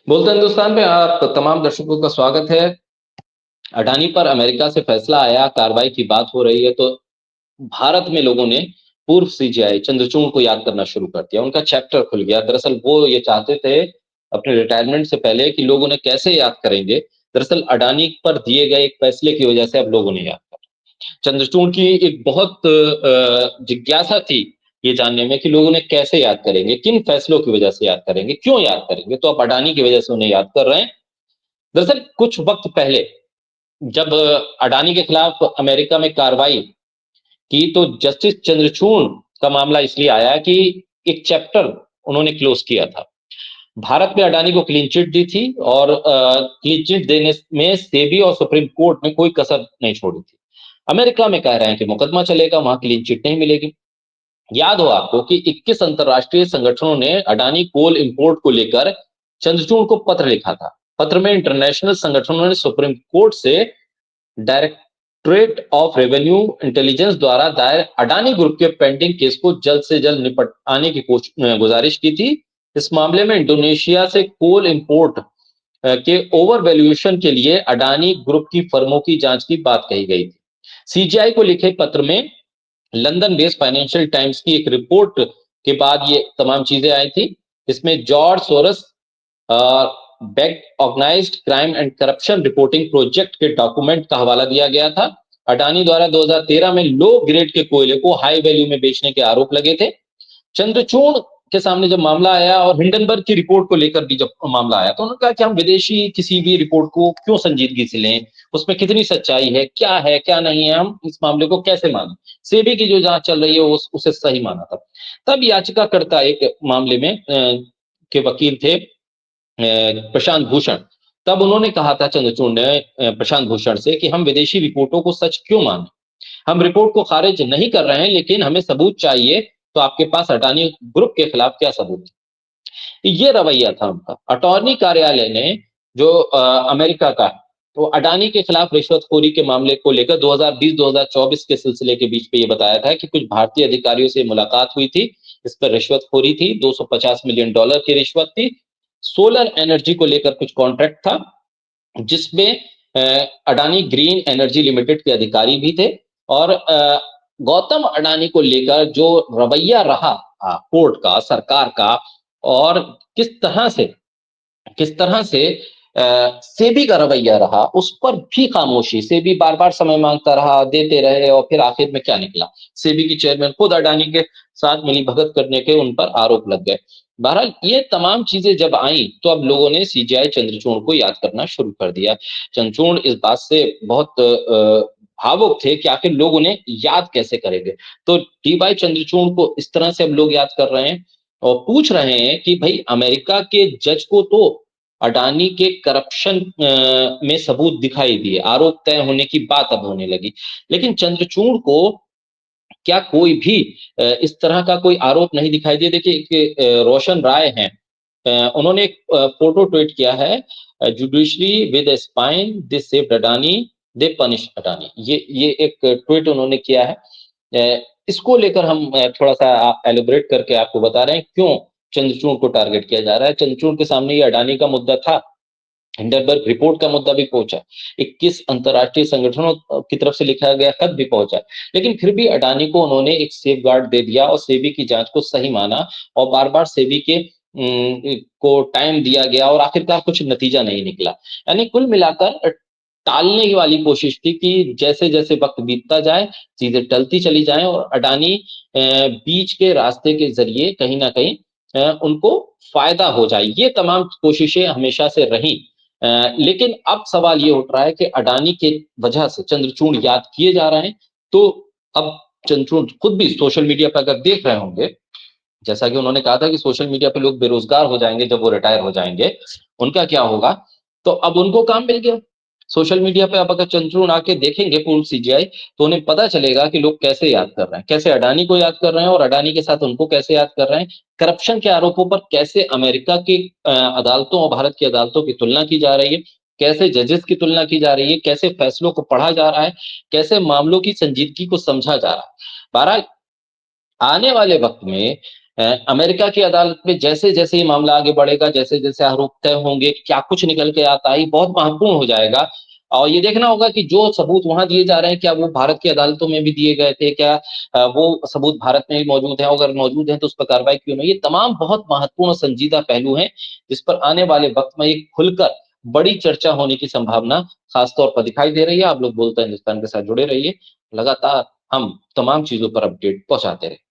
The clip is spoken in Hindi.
बोलते हिंदुस्तान में आप तमाम दर्शकों का स्वागत है। अडानी पर अमेरिका से फैसला आया, कार्रवाई की बात हो रही है तो भारत में लोगों ने पूर्व सीजेआई चंद्रचूड़ को याद करना शुरू कर दिया। उनका चैप्टर खुल गया। दरअसल वो ये चाहते थे अपने रिटायरमेंट से पहले कि लोग उन्हें कैसे याद करेंगे। दरअसल अडानी पर दिए गए एक फैसले की वजह से अब लोग उन्हें याद कर। चंद्रचूड़ की एक बहुत जिज्ञासा थी ये जानने में कि लोग उन्हें कैसे याद करेंगे, किन फैसलों की वजह से याद करेंगे, क्यों याद करेंगे। तो अब अडानी की वजह से उन्हें याद कर रहे हैं। दरअसल कुछ वक्त पहले जब अडानी के खिलाफ अमेरिका में कार्रवाई की तो जस्टिस चंद्रचूड़ का मामला इसलिए आया कि एक चैप्टर उन्होंने क्लोज किया था। भारत में अडानी को क्लीन चिट दी थी और क्लीन चिट देने में सेबी और सुप्रीम कोर्ट ने कोई कसर नहीं छोड़ी थी। अमेरिका में कह रहे हैं कि मुकदमा चलेगा, वहां क्लीन चिट नहीं मिलेगी। याद हो आपको कि 21 अंतरराष्ट्रीय संगठनों ने अडानी कोल इंपोर्ट को लेकर चंद्रचूड़ को पत्र लिखा था। पत्र में इंटरनेशनल संगठनों ने सुप्रीम कोर्ट से डायरेक्टरेट ऑफ रेवेन्यू इंटेलिजेंस द्वारा दायर अडानी ग्रुप के पेंडिंग केस को जल्द से जल्द निपटाने की गुजारिश की थी। इस मामले में इंडोनेशिया से कोल इंपोर्ट के ओवर वैल्यूएशन के लिए अडानी ग्रुप की फर्मों की जांच की बात कही गई थी। सीजीआई को लिखे पत्र में लंदन बेस्ड फाइनेंशियल टाइम्स की एक रिपोर्ट के बाद ये तमाम चीजें आई थी। इसमें George Soros backed organised crime and corruption reporting project के डॉक्यूमेंट का हवाला दिया गया था। अडानी द्वारा 2013 में लो ग्रेड के कोयले को हाई वैल्यू में बेचने के आरोप लगे थे। चंद्रचूड़ के सामने जब मामला आया और हिंडनबर्ग की रिपोर्ट को लेकर भी जब मामला आया तो उन्होंने कहा कि हम विदेशी किसी भी रिपोर्ट को क्यों संजीदगी से लें, उसमें कितनी सच्चाई है क्या नहीं है, हम इस मामले को कैसे माने। सेबी की जो जांच चल रही है उसे सही माना था। तब याचिकाकर्ता एक मामले में के वकील थे प्रशांत भूषण। तब उन्होंने कहा था चंद्रचूड़ ने प्रशांत भूषण से कि हम विदेशी रिपोर्टों को सच क्यों माने, हम रिपोर्ट को खारिज नहीं कर रहे हैं लेकिन हमें सबूत चाहिए। तो आपके पास अडानी ग्रुप के खिलाफ क्या सबूत है? ये रवैया था उनका। अटॉर्नी कार्यालय ने जो अमेरिका का तो अडानी के खिलाफ रिश्वतखोरी के मामले को लेकर 2020-2024 के सिलसिले के बीच पे ये बताया था कि कुछ भारतीय अधिकारियों से मुलाकात हुई थी। इस पर रिश्वतखोरी थी, $250 मिलियन की रिश्वत थी। सोलर एनर्जी को लेकर कुछ कॉन्ट्रैक्ट था जिसमें अडानी ग्रीन एनर्जी लिमिटेड के अधिकारी भी थे। और गौतम अडानी को लेकर जो रवैया रहा कोर्ट का, सरकार का, और किस तरह से सेबी का रवैया रहा, उस पर भी खामोशी। सेबी बार बार समय मांगता रहा, देते रहे, और फिर आखिर में क्या निकला, सेबी की चेयरमैन खुद अडानी के साथ मिली भगत करने के उन पर आरोप लग गए। बहरहाल ये तमाम चीजें जब आई तो अब लोगों ने सीजीआई चंद्रचूड़ को याद करना शुरू कर दिया। चंद्रचूड़ इस बात से बहुत भावुक थे कि आखिर लोग उन्हें याद कैसे करेंगे। तो डी वाई चंद्रचूड़ को इस तरह से अब लोग याद कर रहे हैं और पूछ रहे हैं कि भाई अमेरिका के जज को तो अडानी के करप्शन में सबूत दिखाई दिए, आरोप तय होने की बात अब होने लगी, लेकिन चंद्रचूड़ को क्या कोई भी इस तरह का कोई आरोप नहीं दिखाई दिया। देखिए रोशन राय हैं, उन्होंने एक फोटो ट्वीट किया है, judiciary with spine they saved Adani they punish Adani. ये एक ट्वीट उन्होंने किया है। इसको लेकर हम थोड़ा सा एलिब्रेट करके आपको बता रहे हैं क्यों चंद्रचूड़ को टारगेट किया जा रहा है। चंद्रचूड़ के सामने ये अडानी का मुद्दा था, हिंडनबर्ग रिपोर्ट का मुद्दा भी पहुंचा, 21 अंतरराष्ट्रीय संगठनों की तरफ से लिखा गया खत भी पहुंचा, लेकिन फिर भी अडानी को उन्होंने एक सेफ गार्ड दे दिया और सेबी की जांच को सही माना। और बार बार सेबी के को टाइम दिया गया और आखिरकार कुछ नतीजा नहीं निकला। यानी कुल मिलाकर टालने वाली कोशिश थी कि जैसे जैसे वक्त बीतता जाए चीजें टलती चली जाएं और अडानी बीच के रास्ते के जरिए कहीं ना कहीं उनको फायदा हो जाए। ये तमाम कोशिशें हमेशा से रही। लेकिन अब सवाल ये उठ रहा है कि अडानी के वजह से चंद्रचूड़ याद किए जा रहे हैं। तो अब चंद्रचूड़ खुद भी सोशल मीडिया पर अगर देख रहे होंगे, जैसा कि उन्होंने कहा था कि सोशल मीडिया पे लोग बेरोजगार हो जाएंगे जब वो रिटायर हो जाएंगे, उनका क्या होगा। तो अब उनको काम मिल गया। सोशल मीडिया पे अब अगर चंद्रचूड़ आके देखेंगे पूर्व सीजीआई तो उन्हें पता चलेगा कि लोग कैसे याद कर रहे हैं, कैसे अडानी को याद कर रहे हैं और अडानी के साथ उनको कैसे याद कर रहे हैं। करप्शन के आरोपों पर कैसे अमेरिका की अदालतों और भारत की अदालतों की तुलना की जा रही है, कैसे जजेस की तुलना की जा रही है, कैसे फैसलों को पढ़ा जा रहा है, कैसे मामलों की संजीदगी को समझा जा रहा है। बहरहाल आने वाले वक्त में अमेरिका की अदालत में जैसे-जैसे ये मामला आगे बढ़ेगा, जैसे-जैसे आरोप तय होंगे, क्या कुछ निकल के आता है, ये बहुत महत्वपूर्ण हो जाएगा। और ये देखना होगा कि जो सबूत वहाँ दिए जा रहे हैं, क्या वो भारत की अदालतों में भी दिए गए थे? क्या वो सबूत भारत में भी मौजूद हैं? अगर मौजूद हैं, तो उस पर कार्रवाई क्यों नहीं? ये तमाम बहुत महत्वपूर्ण और संजीदा पहलू हैं, जिस पर आने वाले वक़्त में एक खुलकर बड़ी चर्चा होने की संभावना खास तौर पर दिखाई दे रही है। आप लोग बोलते हिंदुस्तान के साथ जुड़े रहिए। लगातार हम तमाम चीज़ों पर अपडेट पहुँचाते रहेंगे।